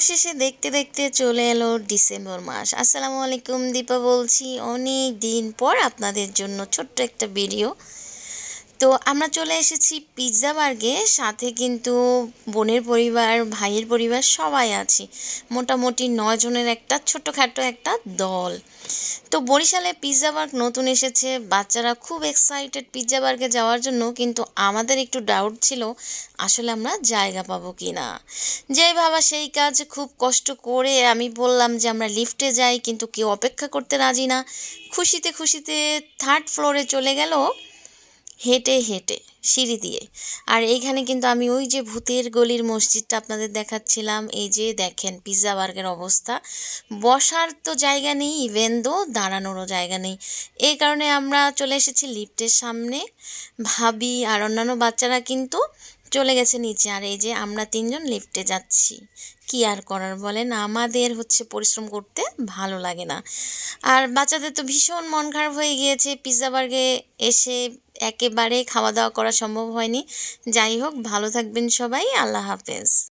অবশেষে দেখতে দেখতে চলে এলো ডিসেম্বর মাস। আসসালামু আলাইকুম, দীপা বলছি। অনেক দিন পর আপনাদের জন্য ছোট্ট একটা ভিডিও। তো আমরা চলে এসেছি পিৎজা বার্গে, সাথে কিন্তু বোনের পরিবার, ভাইয়ের পরিবার সবাই আছি। মোটামুটি 9 জনের একটা ছোট্টখাটো একটা দল। তো বরিশালে পিৎজা বার্গ নতুন এসেছে, বাচ্চারা খুব এক্সাইটেড পিৎজা বার্গে যাওয়ার জন্য, কিন্তু আমাদের একটু ডাউট ছিল আসলে আমরা জায়গা পাবো কি না। যেই ভাবা সেই কাজ, খুব কষ্ট করে আমি বললাম যে আমরা লিফটে যাই, কিন্তু কেউ অপেক্ষা করতে রাজি না। খুশিতে খুশিতে 3rd ফ্লোরে চলে গেল, হেঁটে হেঁটে সিঁড়ি দিয়ে। আর এইখানে কিন্তু আমি ওই যে ভূতের গলির মসজিদটা আপনাদের দেখাচ্ছিলাম। এই যে দেখেন পিৎজা বার্গের অবস্থা, বসার তো জায়গা নেই, ইভেন দো দাঁড়ানোরও জায়গা নেই। এই কারণে আমরা চলে এসেছি লিফটের সামনে। ভাবি আর অন্যান্য বাচ্চারা কিন্তু চলে গেছে নিচে, আর এই যে আমরা 3জন লিফটে যাচ্ছি। কি আর করার বলেন, আমাদের হচ্ছে পরিশ্রম করতে ভালো লাগে না। আর বাচ্চাদের তো ভীষণ মন খারাপ হয়ে গিয়েছে, পিৎজা বার্গে এসে একেবারে খাওয়া দাওয়া করা সম্ভব হয়নি। যাই হোক, ভালো থাকবেন সবাই, আল্লাহ হাফেজ।